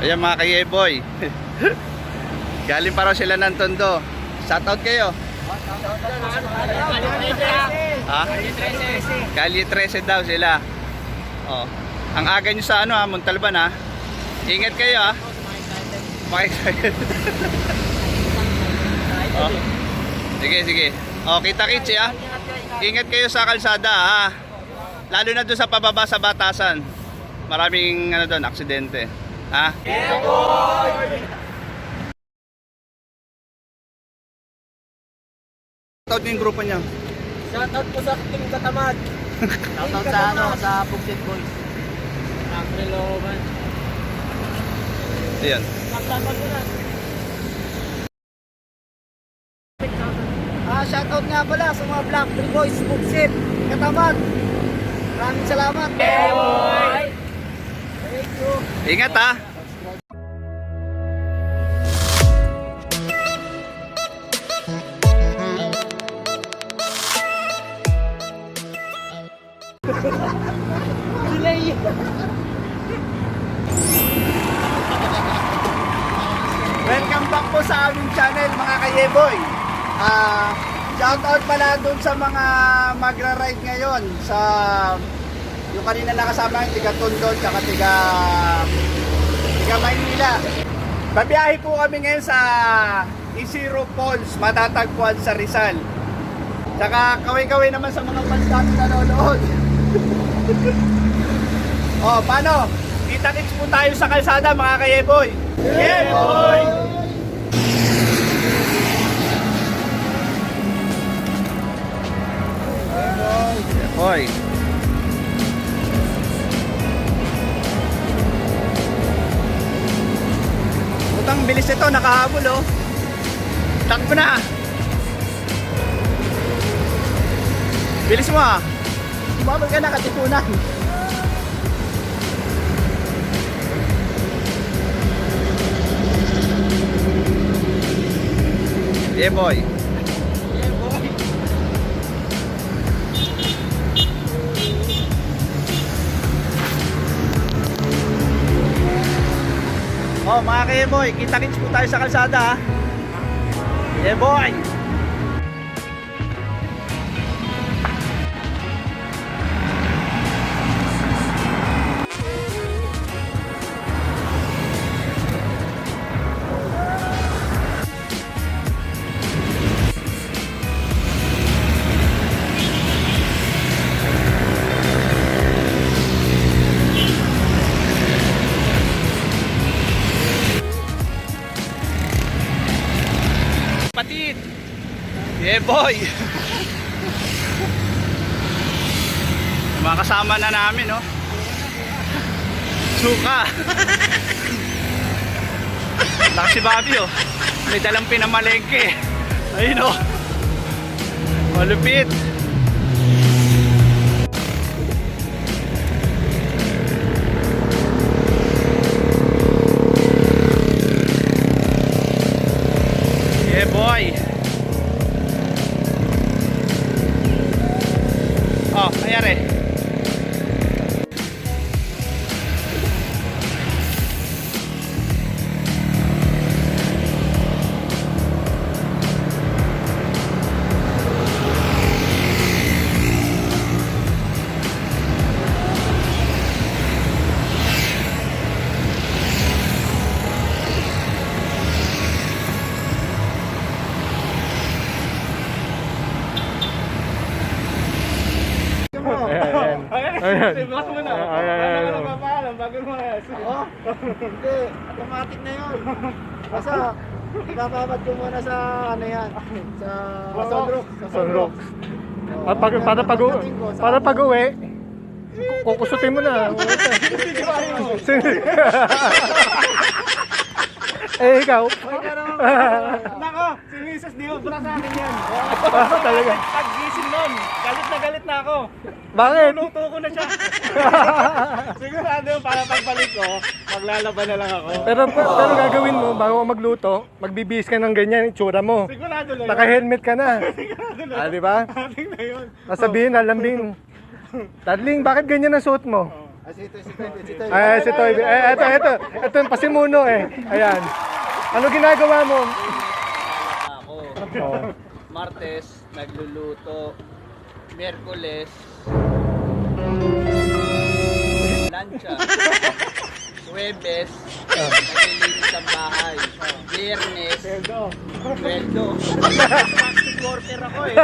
Ayan mga ka-Yeboy. Galing para sila ng Tondo. Shoutout kayo. Ha? Kalye 13 daw sila. Oh. Ang aga nyo sa ano ha, Montalban ha. Ingat kayo ha. Maka-excited. Oh. Sige, sige. Oh, kita-kits ha. Ingat kayo sa kalsada ha. Lalo na doon sa pababa sa Batasan. Maraming ano doon, aksidente. Ha? Shoutout yung grupo niya. Shoutout po sa Team Katamad. Shoutout sa ano, sa Buksit Boys. Nakriloban. Ayan. Shoutout ko na. Shoutout nga pala sa mga Black Three Boys, Buksit, Katamad. Maraming salamat. Hey boy! Thank you. Ingat ha. Delay. Welcome back po sa aming channel mga ka-Yeboy. Shoutout pala doon sa mga magra-ride ngayon sa yung kanina nakasama yung tiga Tondo tsaka tiga Maynila. Babiyahe po kami ngayon sa Isiro Falls, matatagpuan sa Rizal. Tsaka kaway-kaway naman sa mga fans natin nanonood. Oh, paano? Kita-kits po tayo sa kalsada mga ka-Yeboy. Yeboy! Yeboy! Putang bilis ito, nakahabol oh. Takbo na. Bilis mo ah. Sumabal ka na katipunan. Yeah boy. Oh mga ka-Yeboy, kita-kits po tayo sa kalsada ha. Yeah boy. Patid. Yeah boy. Mga kasama na namin no. Suka. Laki si Bobby oh. May dalang pinamalengke. Ayun oh. Malupit. Yeah boy. Oh, nangyari. Ayan. Bukas mo na. Ayan. Ano ka papaalam bago mo oh, hindi, automatic na yun. Basta, ipapabad ko muna sa ano yan. Sa sunroof. Sunroof. At para pag-uwi, kukusutin mo na. Eh, ikaw? Nako, si Mrs. di obra sa akin yan. Talaga. Pag-gising nun, galit na ako. Bakit? Luto ko na siya. Sigurado para pagbalik ko, maglalaban na lang ako. Pero gagawin mo, bago ka magluto, magbibihis ka ng ganyan, itsura mo. Sigurado na yun. Naka-helmet ka na. Sigurado na Ah, di ba? Ating na yun. Sasabihin, lambing. Darling, bakit ganyan ang suot mo? Ay, si Toy. Ito yung pasimuno eh. Ayan. Ano ginagawa mo? Ako. Oh. Martes, nagluluto. Miyerkules, lancha. Huwebes, naglilinis ang bahay. Biyernes, sweldo. Practice worker ako eh.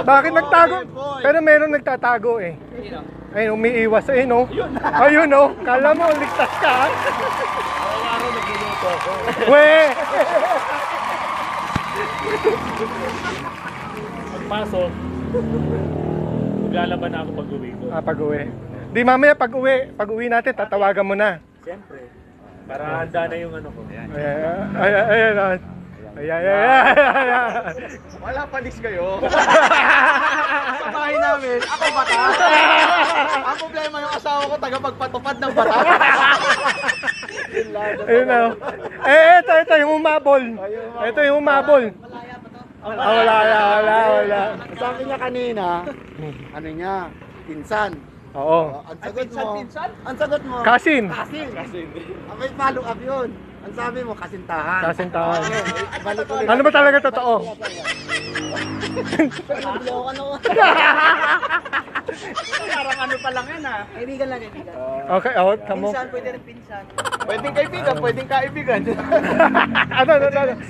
Bakit nagtago? Pero meron nagtatago eh. Sino? Ayun, umiiwas. Ayun, oh. Ayun, oh. Kala mo, ligtas ka. Araw-araw nagluluto ako. We! Pagpasok, maglalaban na ako pag-uwi ko. Pag-uwi. Di mamaya pag-uwi natin, tatawagan mo na. Siyempre, para handa na yung ano ko. Ayan. Wala palis kayo. Sa bahay namin, ako bata. Ang problema yung asawa ko, tagapagpatupad ng bata. Ayun na. Ito yung umabol. Ito yung umabol. Wala. Sabi niya kanina, ano niya, pinsan. Oo. Ang sagot mo, Kasin. Kasin. May follow up yun. Ang sabi mo, kasintahan. Kasintahan. Balik ulit. Ano ba talaga totoo? Parang ano pa lang yan ah. Okay, kamo. Pwedeng kaibigan, pwedeng kaibigan. Ano?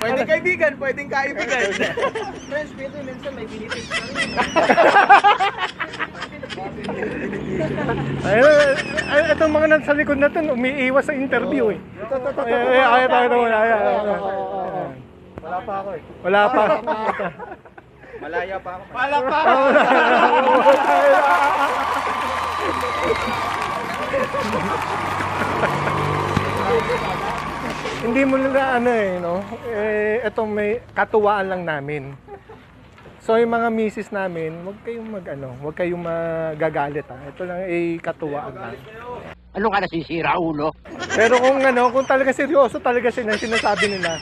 Pwedeng kaibigan, pwedeng kaibigan. Friends, pero minsan may benefits na rin. Ayun, itong mga nasa likod na to, umiiwas sa interview eh. Ito. Wala pa ako eh. Wala pa. Malaya pa ako. Hindi mo na ano eh, no? Ito may katuwaan lang namin. So yung mga misis namin, huwag kayong magagalit ha. Ito lang ay katuwaan lang. Ano ka nasisira, ulo? Pero kung talaga seryoso talaga sinasabi nila,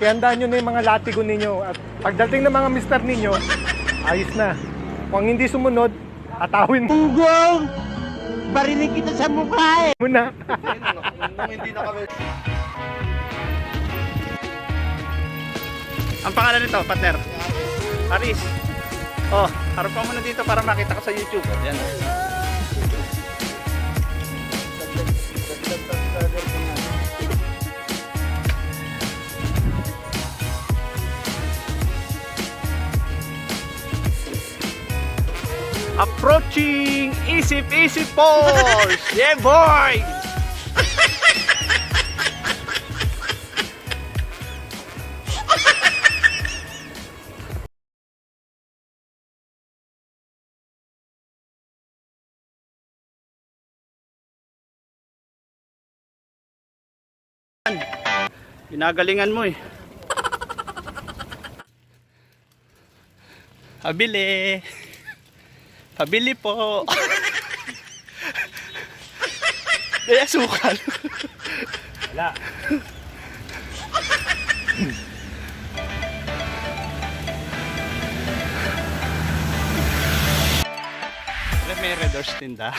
ihandaan nyo na yung mga latigo ninyo. At pagdating ng mga mister ninyo, ayos na. Kung hindi sumunod, atawin mo Ugong! Barinig kita sa mukha eh! muna. Nung hindi na kami. Ang pangalan nito, partner? Aris. Oh, harap ka muna dito para makita ka sa YouTube. Yan. Approaching Isip Falls! Yeah boy! Ginagalingan mo eh. Pabili. Pabili po. Kaya sukal. Wala. May Red Horse tinda.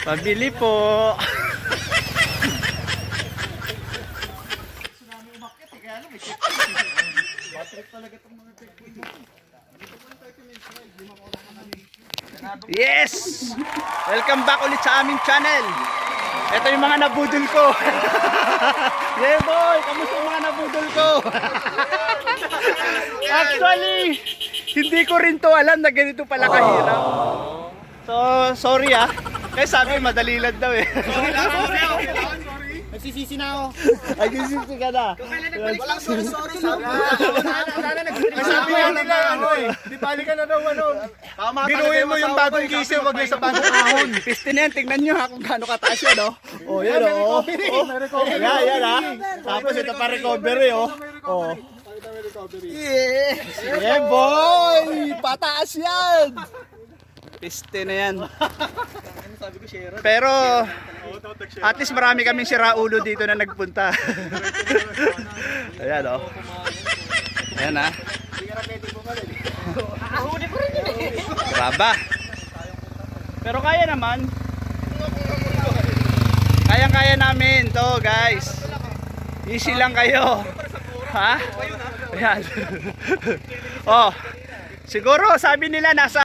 Pabili po. Yes! Welcome back ulit sa aming channel. Ito yung mga nabudol ko. Yeah boy, kamusta yung mga nabudol ko? Actually, hindi ko rin to alam na ganito pala kahirap. So, sorry ah. Kasi sabi madali lang daw eh. Nagsisisi na ako. Nagsisisi ka na. Walang sorry. Sana Sabi nga nila, ano eh, di balikan na daw, ano. Binuhin mo yung bagong gising, wag na sa bagong ahon. Piste na yan, tingnan nyo ha kung gaano kataas yan, oh. Oh, yan, oh. Yan, ha. Tapos ito pa recovery, oh. Oh. Yeah, boy! Pataas yan! Piste na yan. Pero, at least marami kaming siraulo dito na nagpunta. Ayan, oh. Ayan, ha. Graba. Pero kaya naman. Kayang-kaya namin to, guys. Easy lang kayo. Ha? Ayan. Oh. Siguro sabi nila nasa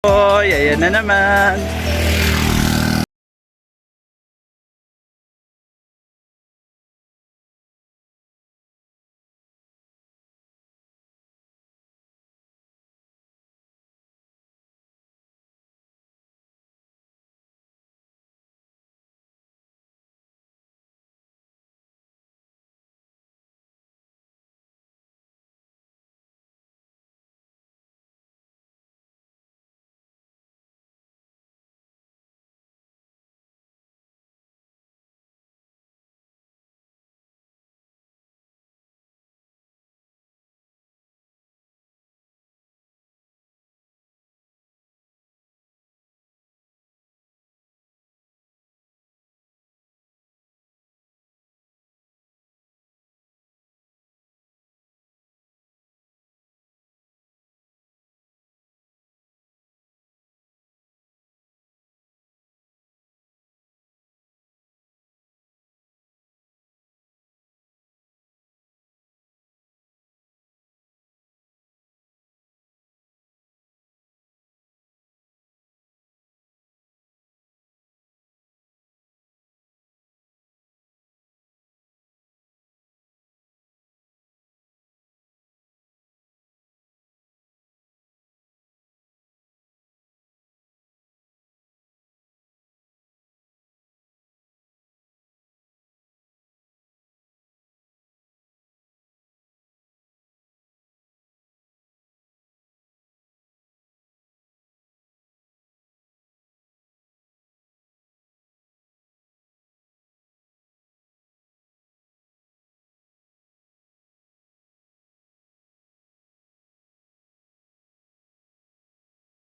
Oy, ayan na naman.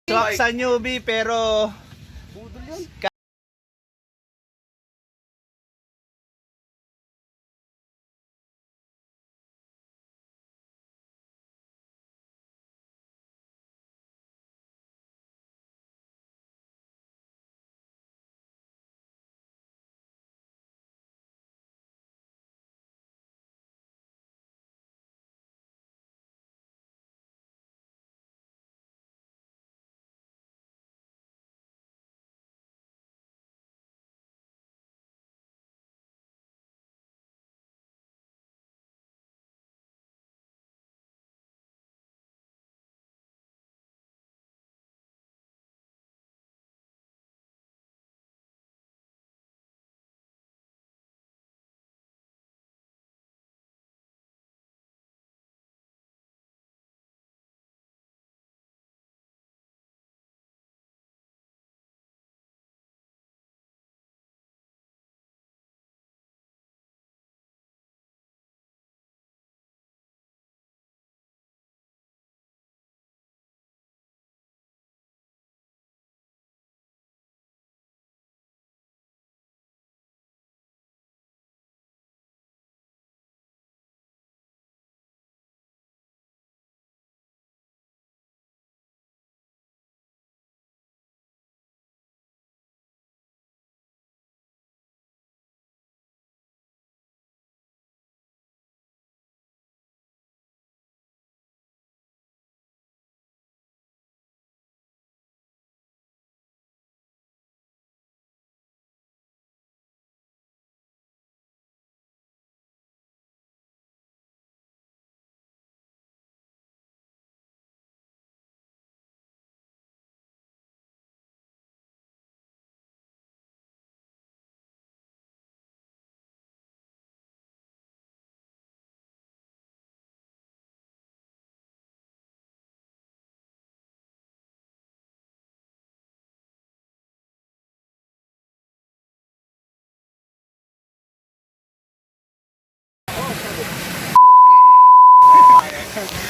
Swak sa newbie pero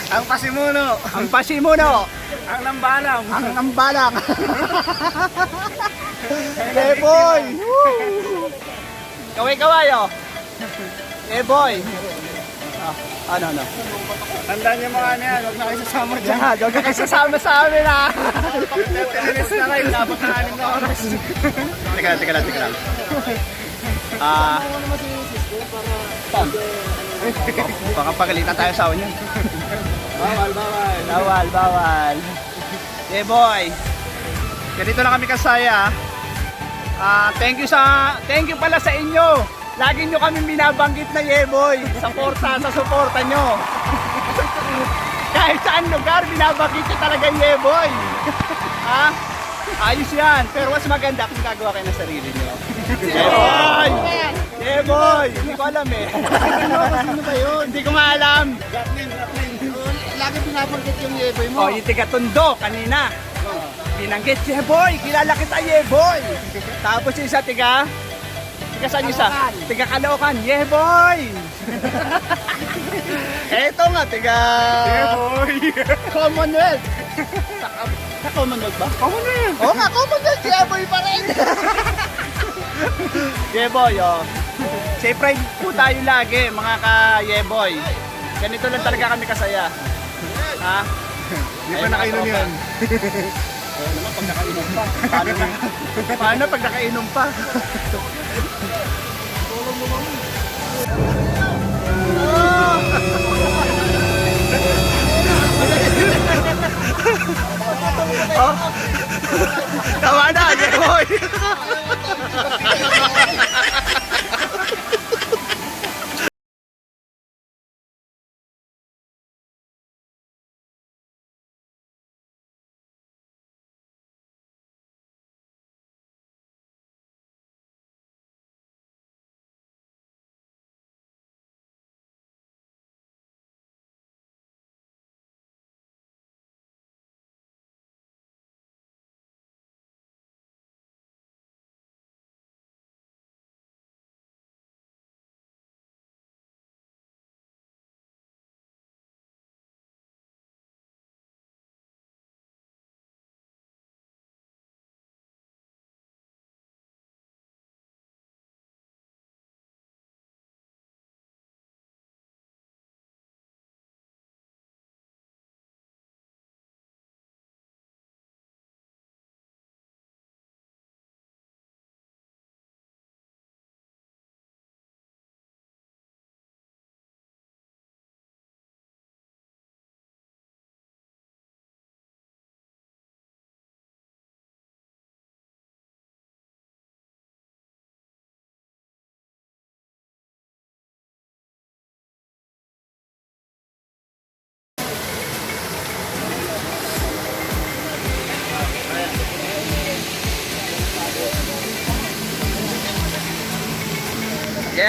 Ang pasimuno. Ang pasimuno. Ang lambalang. Ang lambalang. Hey boy. Kaway-kawayo. Hey boy. Ano? Tandaan niyo mga ano yan, huwag na kayo sasama dyan. Yan, huwag ka kayo sasama sa amin ha. 30 minutes na kayo, dapat na 6 na oras. Teka lang. Tom. Baka pagalitan tayo sa niyan. Bawal. Yeah boy. Ganito na kami kasaya. Thank you pala sa inyo. Lagi nyo kami binabanggit na Yeboy. Sa suporta nyo. Kahit saan lugar, binabanggit nyo talaga Yeboy. Ayos yan. Pero mas maganda kung gagawa kayo ng sarili nyo. Yeboy! Yeboy! Hindi ko alam eh. Sino ba yun? Hindi ko maalam. Lagi pinabanggit yung Yeboy mo. Yung tiga-Tondo kanina. Binanggit, Yeboy! Kilala kita, Yeboy! Tapos yung isa tiga saan isa? Tiga Caloocan, Yeboy! Eto nga, tiga Commonwealth. Sa Commonwealth ba? Commonwealth! Oo nga, Commonwealth, Yeboy pa rin! Yeboy, oh. Safe ride po tayo lagi, mga ka-Yeboy. Ganito lang talaga kami kasaya. Ha? Di ba nakainom yan? Pag nakainom pa. Paano pag nakainom pa? Oh. Tama na, Yeboy!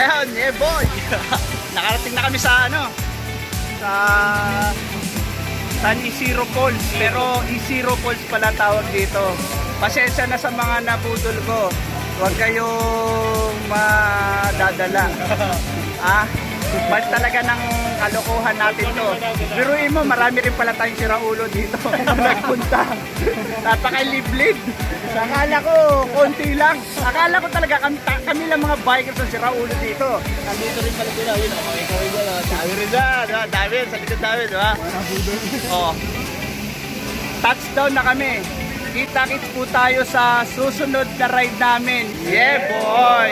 Ayan, yeah boy. Nakarating na kami sa sa San Isidro Falls. Pero Isidro Falls pala tawag dito. Pasensya na sa mga nabudol ko. Huwag kayong madadala. Mas talaga ng kalokohan natin to. Biruin mo, marami rin pala tayong siraulo dito. Nagpunta. Napaka-liblib. Akala ko, konti lang. Akala ko talaga kami lang mga bikers sa siraulo dito. Nandito rin pala sila, yun, mga ikaw yun, Dami rin dyan, dami sa likod namin, di ba? Oh. Touchdown na kami. Kita-kits po tayo sa susunod na ride namin. Yeah, boy!